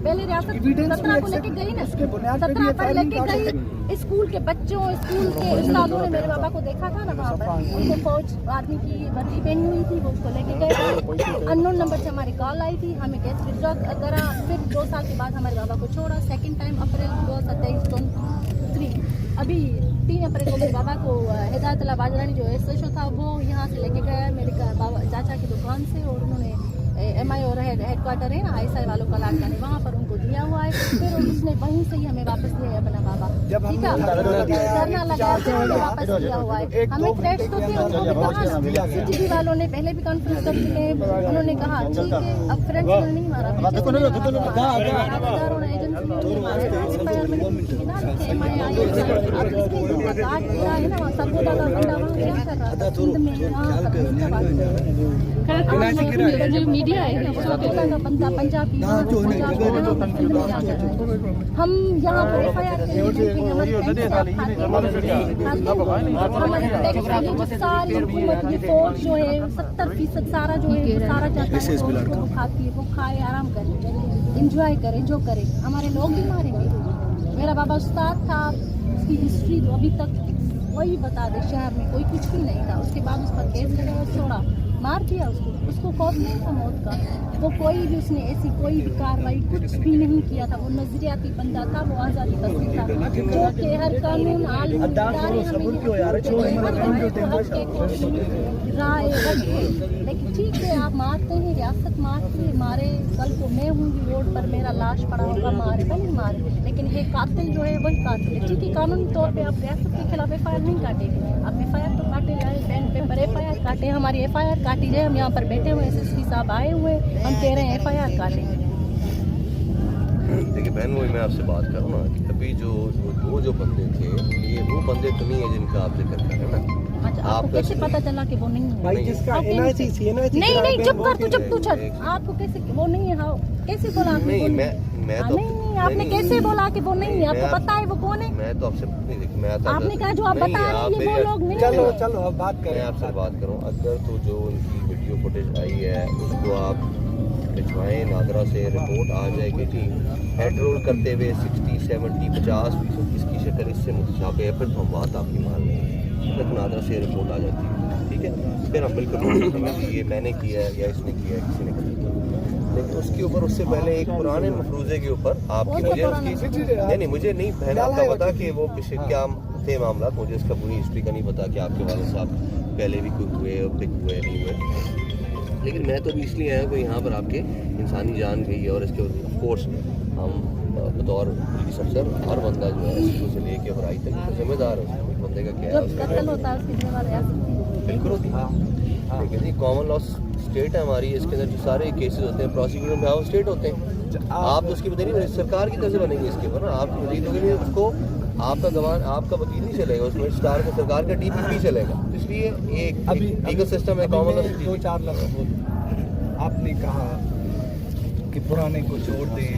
पहले रियासत 17 को लेके गई ना, 17 पर लेके गई। स्कूल के बच्चों, स्कूल के उस्तादों ने मेरे बाबा को देखा था ना वहाँ पर, उनको फौज आर्मी की वर्दी पहनी हुई थी, वो उसको लेके गए। अननोन नंबर से हमारी कॉल आई थी, हमें केस विड्रॉ करा। फिर 2 साल के बाद हमारे बाबा को छोड़ा। सेकंड टाइम अप्रैल 2023 अभी 3 अप्रैल को मेरे बाबा को हिदायतुल्लाह बाजरानी जो एसएचओ था वो यहाँ से लेके गया मेरे बाबा चाचा की दुकान से, और उन्होंने MI और हेडक्वार्टर है ना ISI वालों का लाडकानी, वहाँ पर उनको दिया हुआ है। फिर उसने वहीं से ही हमें वापस दिया है अपना बाबा, ठीक है, धरना लगाया फिर हमें वापस दिया हुआ है। हमें थ्रेट्स तो थे, उनको भी कहा CTV वालों ने पहले भी कॉन्फ्रेंस कर चुके हैं, उन्होंने कहा ठीक है, अब फ्रेंड्स ने नहीं मारा, मीडिया है पंजाबी। हम यहाँ पर FIR सारी हुकूमत की फौज जो है 70% सारा जो है सारा चाहता है वो खाती है, वो खाए आराम करे, इंजॉय करे, जो करे। हमारे लोग भी मारेंगे। मेरा बाबा उस्ताद था, उसकी हिस्ट्री अभी तक वही बता दे, शहर में कोई कुछ भी नहीं था। उसके बाद उस पर केस लगाया, छोड़ा, मार दिया उसको खौफ नहीं था मौत का। वो कोई भी उसने ऐसी कोई भी कार्रवाई कुछ भी नहीं किया था। वो नजरियाती बंदा था, वो आज़ादी पसंद था, जो कि हर कानून राय रखे। लेकिन ठीक है, आप मारते हैं, रियासत मारती है, मारे, कल को मैं हूँगी रोड पर, मेरा लाश पड़ा होगा, मारे नहीं मारे, लेकिन ये कातिल जो है वही कातिल है। ठीक है, कानूनी तौर पर आप रियासत के खिलाफ FIR नहीं काटेंगे, आप FIR तो काटे जाए, पेन पेपर FIR काटे, हमारी FIR काटी जाए। हम यहाँ पर बैठे हुए SSP साहब आए हुए, हम कह रहे हैं FIR काटेंगे। देखिए बहन, वही मैं आपसे बात करूँ ना कि अभी जो बंदे थे, ये वो बंदे तो नहीं है जिनका आप जिक्र कर रहे हैं ना। अच्छा, आपको कैसे पता चला कि वो नहीं है? भाई जिसका नहीं, चुप कर तू, चुप तू चल। आपको कैसे वो नहीं है? कैसे बोला आपने? नहीं, मैं तो नहीं, आपने कैसे बोला कि वो नहीं है? आपको पता है वो कौन है? मैं तो आपसे आपने कहा जो आप बता रहे हैं ये वो लोग नहीं। चलो अब बात करें। मैं आपसे बात करूं, अगर तो जो उनकी वीडियो फुटेज आई है उसको आप भिजवाएं, नादरा से रिपोर्ट आ जाएगी ठीक। हेड रोल करते हुए 60, 70, 50% इसकी शक्ल इससे मुतशाबे है, फिर तो हम बात आपकी मान लेंगे। तक नादरा से रिपोर्ट आ जाती है, ठीक है, फिर हम बिल्कुल कि ये मैंने किया है या इसने किया है, किसी ने किया। लेकिन उसके ऊपर उससे पहले एक पुराने मफरूजे के ऊपर आपकी मुझे मुझे नहीं बहन आपका पता कि वो पिछले क्या थे मामला, मुझे इसका पूरी हिस्ट्री का नहीं पता कि आपके वाले साहब पहले भी कोई हुए और पिक हुए नहीं हुए। लेकिन मैं तो भी इसलिए आया कि यहाँ पर आपके इंसानी जान गई है, और इसके ऑफकोर्स हम बतौर पुलिस अफसर हर बंदा जो है इसको से लेके और आई तक जिम्मेदार है। उस बंदे का क्या है, बिल्कुल होती है। लेकिन जी कॉमन लॉ स्टेट है हमारी, इसके अंदर जो सारे केसेस होते हैं प्रोसिक्यूटर में स्टेट होते हैं। आप तो उसकी वजह नहीं, सरकार की तरफ से बनेंगे इसके ऊपर ना, आप वकील होंगे, उसको आपका गवाह आपका वकील नहीं चलेगा, उसमें सरकार का DPP चलेगा। इसलिए एक लीगल सिस्टम है कॉमन लॉ। 2-4 लफ्ज़ आपने कहा कि पुराने को छोड़ दें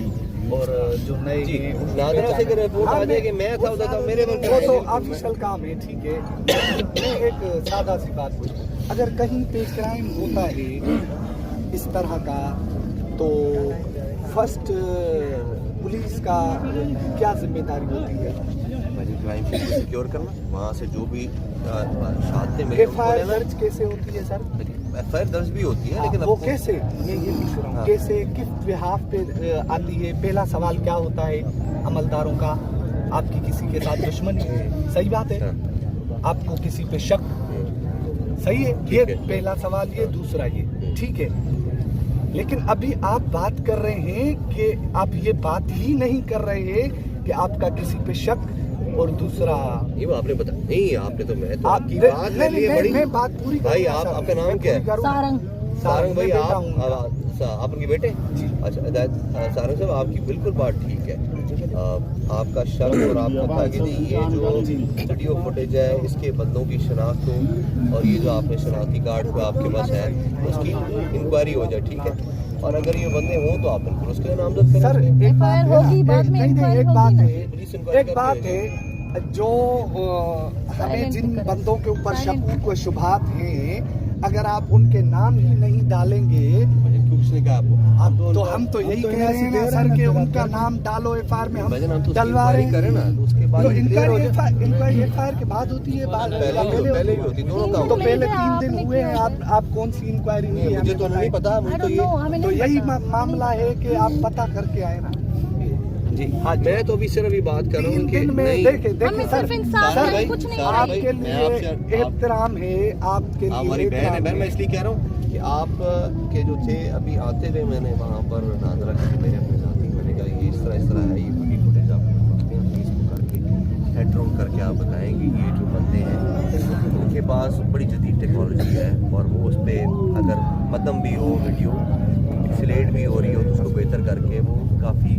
और जो नए नादरा से रिपोर्ट आ जाएगी, मैं था उधर था, मेरे वो तो ऑफिशियल काम है, ठीक है। मैं एक सादा सी बात पूछूं, अगर कहीं पे क्राइम होता है इस तरह का, तो फर्स्ट पुलिस का क्या जिम्मेदारी होती है? क्राइम को सिक्योर करना, वहाँ से जो भी FIR दर्ज कैसे होती है सर? FIR दर्ज भी होती है, लेकिन वो कैसे, मैं ये पूछ रहा हूँ, कैसे किस बिहाफ पे आती है? पहला सवाल क्या होता है अमलदारों का? आपकी किसी के साथ दुश्मनी है, सही बात है, आपको किसी पे शक, सही है, ये पहला सवाल ये, दूसरा ये, ठीक है। लेकिन अभी आप बात कर रहे हैं कि आप ये बात ही नहीं कर रहे हैं कि आपका किसी पे शक, और दूसरा ये आपने बता नहीं, आपने तो मैं तो आपकी बात ले ली बड़ी। मैं बात पूरी भाई आपका नाम क्या है? सारंग भाई, आप उनके बेटे? अच्छा सारंग साहब, आपकी बिल्कुल बात ठीक है। आपका शर्म और आपका था कि ये जो वीडियो फुटेज है इसके बंदों की शनाख्त हो, और ये जो आपने शनाख्ती कार्ड जो आपके पास है उसकी इंक्वायरी हो जाए, ठीक है। और अगर ये बंदे हों तो आप बिल्कुल उसके नामजद करें। सर एक बात है जो हमें जिन बंदों के ऊपर शक व शुबहात हैं, अगर आप उनके नाम ही नहीं डालेंगे, क्यों किसने कहा आपको? अब तो हम तो यही कह रहे हैं सर कि उनका नाम डालो एफआईआर में, भाईजान, हम तो डलवा रहे करें ना, तो उसके बाद तो clear हो जाए। इंक्वायरी एफआईआर के बाद होती है, बाद पहले ही होती, दोनों का तो होता है। पहले 3 दिन हुए हैं, आप कौन सी इंक्वायरी हुई है मुझे तो हमें नहीं बताएं। पता, मुझे I तो don't ये know, हमें तो नहीं यही पता। मामला है कि आप पता करके आए ना। जी हाँ, मैं तो अभी सिर्फ अभी बात कर रहा हूँ 3 कि दिन में नहीं, देखे हमें सर, सिर्फ इंसाफ सारा है, भाई, कुछ नहीं सारा है। भाई, आपके मैं लिए आपसे- एहतराम है, आपके आप लिए हमारी बहन है, एहतराम बहन मैं इसलिए कह रहा हूँ कि आप के जो थे अभी आते हुए मैंने वहाँ पर नादरा की मेरे अपने साथी, मैंने कहा ये इस तरह है, ये वीडियो फुटेज आप फेसबुक करके हेड रोल करके आप बताएंगे कि ये जो बंदे हैं उनके पास बड़ी जदीद टेक्नोलॉजी है और वो उस पर अगर मदम भी हो वीडियो एक्सीलेट भी हो रही हो तो उसको बेहतर करके वो काफ़ी